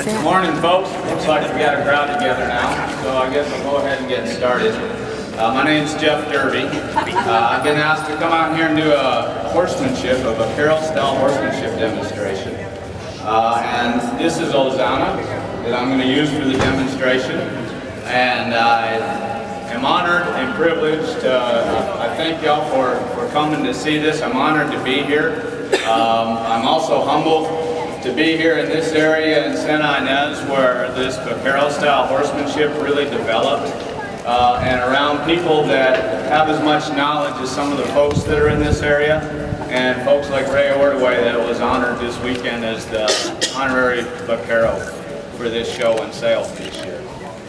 Good morning, folks. Looks like we got a crowd together now, so I guess I'll go ahead and get started. My name's Jeff Derby. I've been asked to come out here and do a horsemanship, a Vaquero style horsemanship demonstration. And this is Ozana that I'm going to use for the demonstration. And I am honored and privileged. I thank y'all for coming to see this. I'm honored to be here. I'm also humbled to be here in this area in Ynez where this Vaquero style horsemanship really developed, and around people that have as much knowledge as some of the folks that are in this area, and folks like Ray Ordway that was honored this weekend as the honorary Vaquero for this show and sale this year.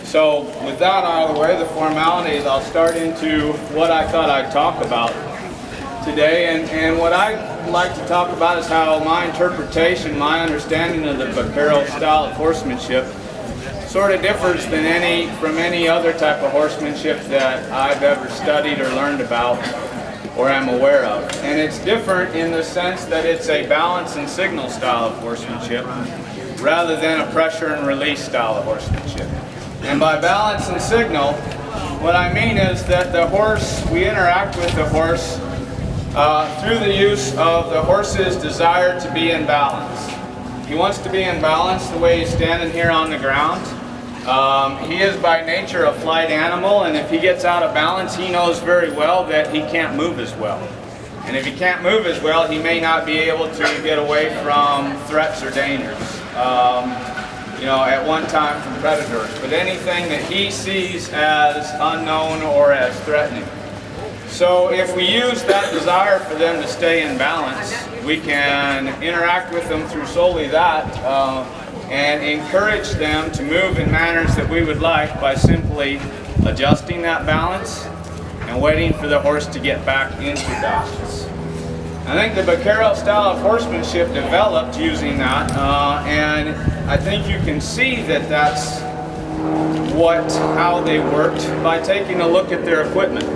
So with that out of the way, the formalities, I'll start into what I thought I'd talk about today, and what I'd like to talk about is how my interpretation, my understanding of the Vaquero style of horsemanship sort of differs from any other type of horsemanship that I've ever studied or learned about or am aware of. And it's different in the sense that it's a balance and signal style of horsemanship rather than a pressure and release style of horsemanship. And by balance and signal, what I mean is that the horse, we interact with the horse through the use of the horse's desire to be in balance. He wants to be in balance the way he's standing here on the ground. He is by nature a flight animal, and if he gets out of balance, he knows very well that he can't move as well. And if he can't move as well, he may not be able to get away from threats or dangers. At one time from predators, but anything that he sees as unknown or as threatening. So if we use that desire for them to stay in balance, we can interact with them through solely that and encourage them to move in manners that we would like by simply adjusting that balance and waiting for the horse to get back into balance. I think the Vaquero style of horsemanship developed using that, and I think you can see that that's how they worked by taking a look at their equipment.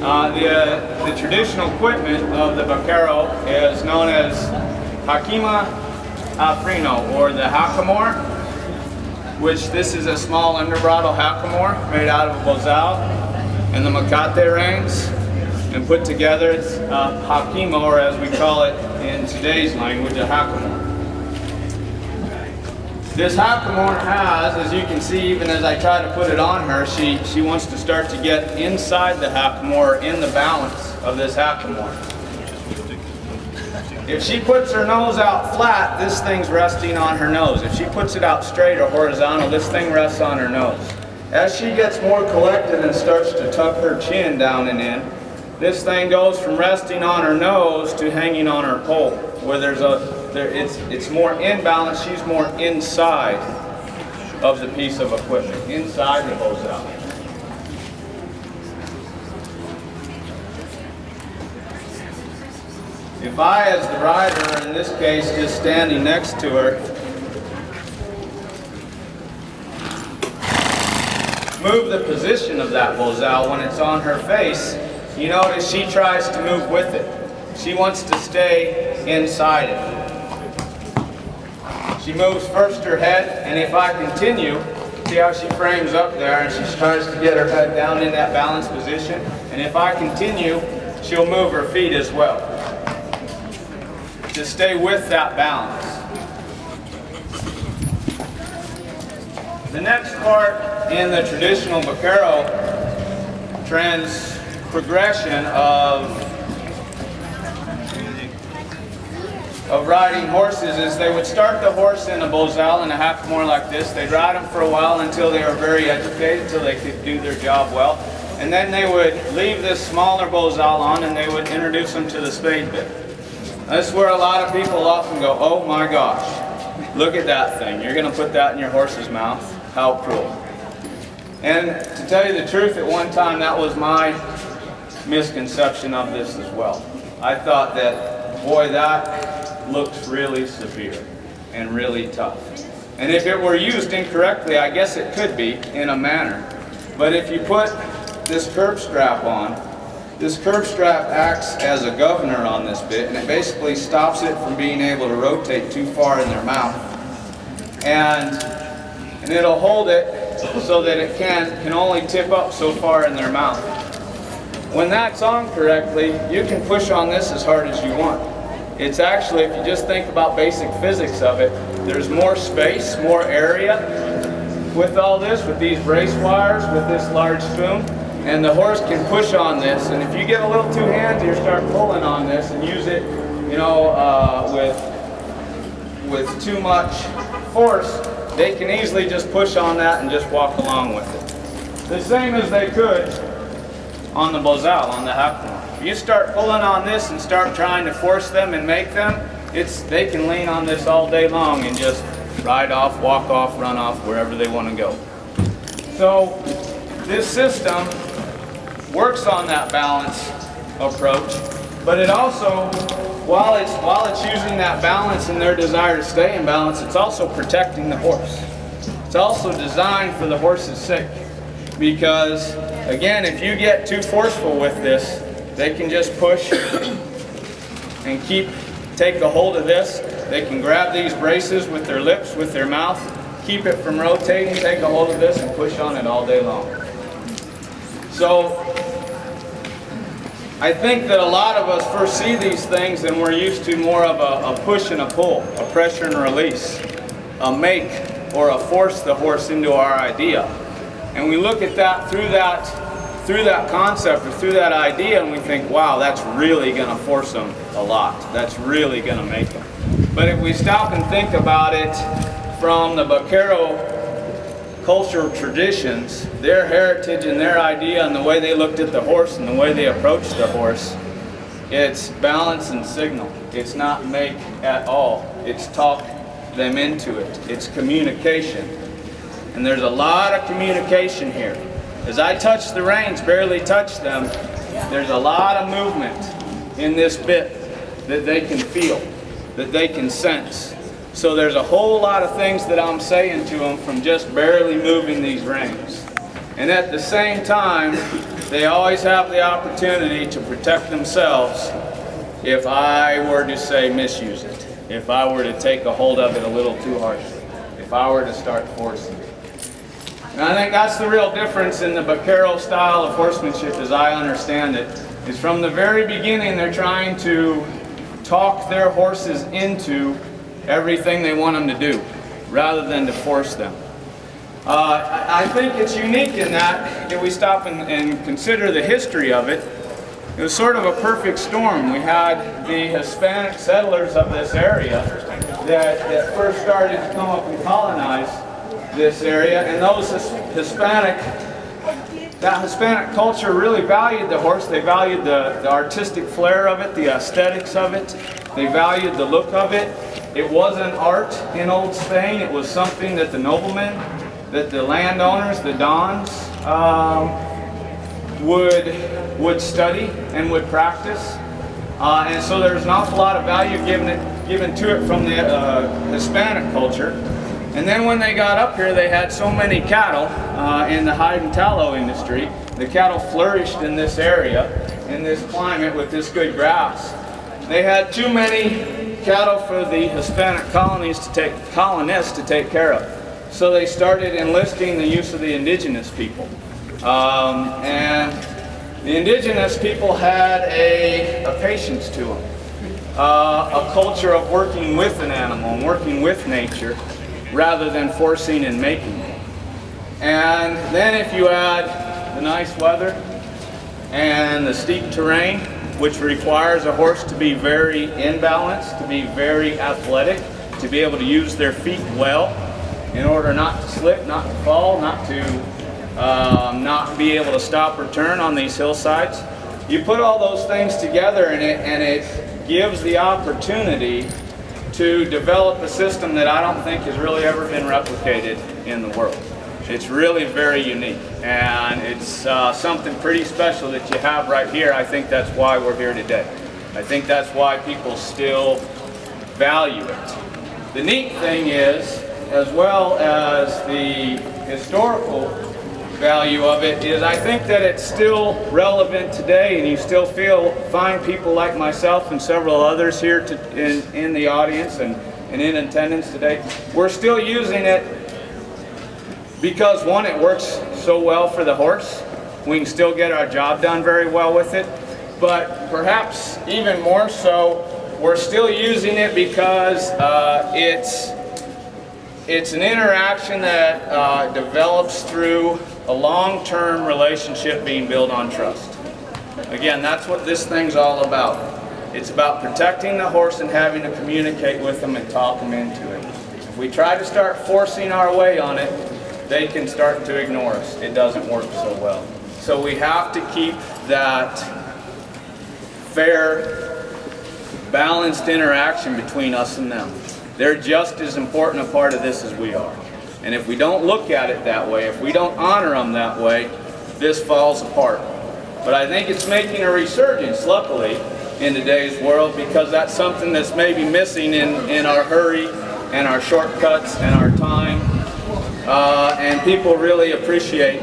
The traditional equipment of the Vaquero is known as hackamore or the hackamore, which this is a small underbridle hackamore made out of a bozal and the macate reins, and put together it's hackamore, as we call it in today's language, a hackamore. This hackamore has, as you can see, even as I try to put it on her, she wants to start to get inside the hackamore, in the balance of this hackamore. If she puts her nose out flat, this thing's resting on her nose. If she puts it out straight or horizontal, this thing rests on her nose. As she gets more collected and starts to tuck her chin down and in, this thing goes from resting on her nose to hanging on her pole, where it's more in balance. She's more inside of the piece of equipment, inside the bozal. If I, as the rider, in this case, is standing next to her, move the position of that bozal when it's on her face, you notice she tries to move with it. She wants to stay inside it. She moves first her head, and if I continue, see how she frames up there and she tries to get her head down in that balanced position. And if I continue, she'll move her feet as well to stay with that balance. The next part in the traditional Vaquero progression of riding horses is they would start the horse in a bozal and a hackamore like this. They'd ride them for a while until they were very educated, until they could do their job well. And then they would leave this smaller bozal on and they would introduce them to the spade bit. That's where a lot of people often go, oh my gosh, look at that thing. You're going to put that in your horse's mouth? How cruel. And to tell you the truth, at one time that was my misconception of this as well. I thought that, boy, that looks really severe and really tough. And if it were used incorrectly, I guess it could be in a manner. But if you put this curb strap on, this curb strap acts as a governor on this bit, and it basically stops it from being able to rotate too far in their mouth. and it'll hold it so that it can only tip up so far in their mouth. When that's on correctly, you can push on this as hard as you want. It's actually, if you just think about basic physics of it, there's more space, more area with all this, with these brace wires, with this large spoon, and the horse can push on this. And if you get a little too handsy or start pulling on this and use it, you know, with too much force, they can easily just push on that and just walk along with it. The same as they could on the bozal, on the hackamore. If you start pulling on this and start trying to force them and make them, they can lean on this all day long and just ride off, walk off, run off, wherever they want to go. So this system works on that balance approach, but it also, while it's using that balance and their desire to stay in balance, it's also protecting the horse. It's also designed for the horse's sake, because again, if you get too forceful with this, they can just push and take a hold of this. They can grab these braces with their lips, with their mouth, keep it from rotating, take a hold of this and push on it all day long. So I think that a lot of us first see these things and we're used to more of a push and a pull, a pressure and a release, a make or a force the horse into our idea. And we look at that through that concept or through that idea and we think, wow, that's really going to force them a lot. That's really going to make them. But if we stop and think about it from the Vaquero cultural traditions, their heritage and their idea and the way they looked at the horse and the way they approached the horse, it's balance and signal. It's not make at all. It's talk them into it. It's communication. And there's a lot of communication here. As I touch the reins, barely touch them, there's a lot of movement in this bit that they can feel, that they can sense. So there's a whole lot of things that I'm saying to them from just barely moving these reins. And at the same time, they always have the opportunity to protect themselves if I were to say misuse it, if I were to take a hold of it a little too harshly, if I were to start forcing it. And I think that's the real difference in the Vaquero style of horsemanship as I understand it, is from the very beginning they're trying to talk their horses into everything they want them to do, rather than to force them. I think it's unique in that, if we stop and consider the history of it, it was sort of a perfect storm. We had the Hispanic settlers of this area that first started to come up and colonize this area, and those Hispanic culture really valued the horse. They valued the artistic flair of it, the aesthetics of it. They valued the look of it. It wasn't art in old Spain. It was something that the noblemen, that the landowners, the dons, would study and would practice. And so there's an awful lot of value given to it from the Hispanic culture. And then when they got up here, they had so many cattle in the hide and tallow industry. The cattle flourished in this area, in this climate with this good grass. They had too many cattle for the Hispanic colonists to take care of. So they started enlisting the use of the indigenous people. And the indigenous people had a patience to them, a culture of working with an animal and working with nature, rather than forcing and making it. And then if you add the nice weather and the steep terrain, which requires a horse to be very in balance, to be very athletic, to be able to use their feet well in order not to slip, not to fall, not be able to stop or turn on these hillsides. You put all those things together and it gives the opportunity to develop a system that I don't think has really ever been replicated in the world. It's really very unique, and it's something pretty special that you have right here. I think that's why we're here today. I think that's why people still value it. The neat thing is, as well as the historical value of it, is I think that it's still relevant today, and you still find people like myself and several others here in the audience, and and in attendance today. We're still using it because, one, it works so well for the horse. We can still get our job done very well with it. But perhaps even more so, we're still using it because it's an interaction that develops through a long-term relationship being built on trust. Again, that's what this thing's all about. It's about protecting the horse and having to communicate with them and talk them into it. If we try to start forcing our way on it, they can start to ignore us. It doesn't work so well. So we have to keep that fair, balanced interaction between us and them. They're just as important a part of this as we are. And if we don't look at it that way, if we don't honor them that way, this falls apart. But I think it's making a resurgence, luckily, in today's world, because that's something that's maybe missing in our hurry and our shortcuts and our time. And people really appreciate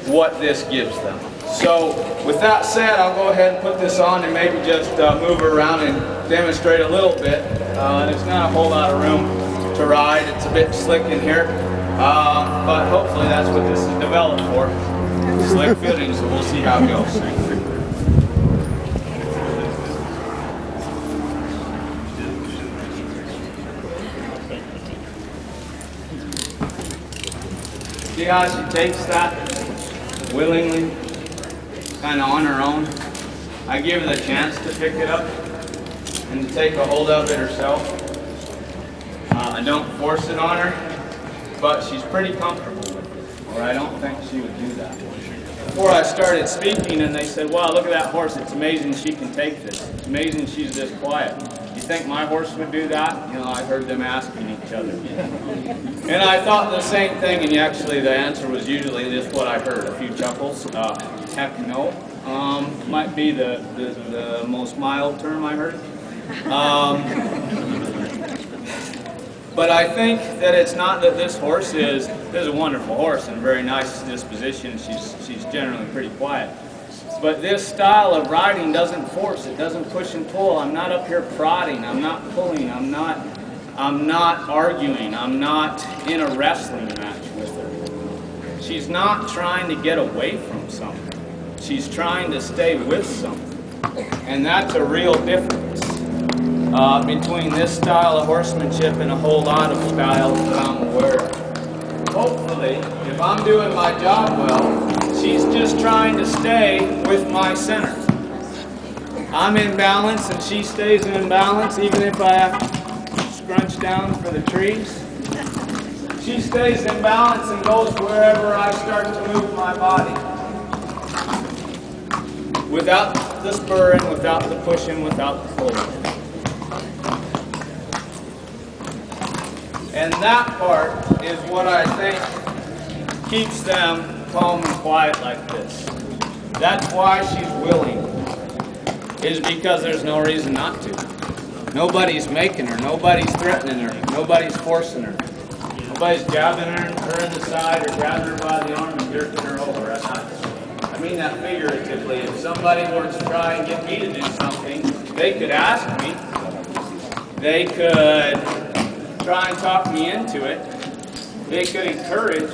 what this gives them. So with that said, I'll go ahead and put this on and maybe just move around and demonstrate a little bit. There's not a whole lot of room to ride. It's a bit slick in here, but hopefully that's what this is developed for. Slick fitting, so we'll see how it goes. See how she takes that willingly, kind of on her own. I give her the chance to pick it up and to take a hold of it herself. I don't force it on her, but she's pretty comfortable with it, or I don't think she would do that. Before I started speaking, and they said, wow, look at that horse, it's amazing she can take this. It's amazing she's this quiet. You think my horse would do that? You know, I heard them asking each other. And I thought the same thing, and actually the answer was usually just what I heard, a few chuckles. Heck no. Might be the most mild term I heard. But I think that it's not that this horse is a wonderful horse and a very nice disposition. She's generally pretty quiet. But this style of riding doesn't force, it doesn't push and pull. I'm not up here prodding, I'm not pulling, I'm not arguing, I'm not in a wrestling match with her. She's not trying to get away from something. She's trying to stay with something. And that's a real difference between this style of horsemanship and a whole lot of styles that I'm aware of. Hopefully, if I'm doing my job well, she's just trying to stay with my center. I'm in balance and she stays in balance, even if I have to scrunch down for the trees. She stays in balance and goes wherever I start to move my body. Without the spurring, without the pushing, without the pulling. And that part is what I think keeps them calm and quiet like this. That's why she's willing, is because there's no reason not to. Nobody's making her, nobody's threatening her, nobody's forcing her. Nobody's jabbing her in the side or grabbing her by the arm and jerking her over. I mean that figuratively. If somebody were to try and get me to do something, they could ask me. They could try and talk me into it. They could encourage.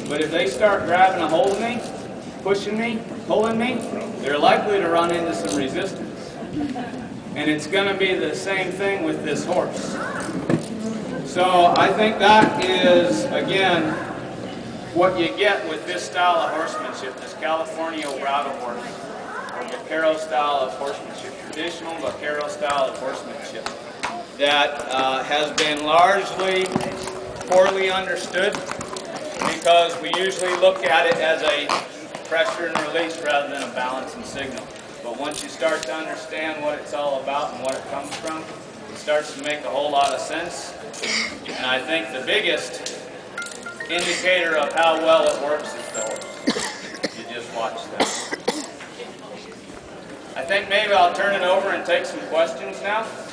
But if they start grabbing a hold of me, pushing me, pulling me, they're likely to run into some resistance. And it's going to be the same thing with this horse. So I think that is, again, what you get with this style of horsemanship, this California Rowda horse, or Vaquero style of horsemanship, traditional Vaquero style of horsemanship, that has been largely poorly understood because we usually look at it as a pressure and release rather than a balance and signal. But once you start to understand what it's all about and what it comes from, it starts to make a whole lot of sense. And I think the biggest indicator of how well it works is the horse. You just watch that. I think maybe I'll turn it over and take some questions now.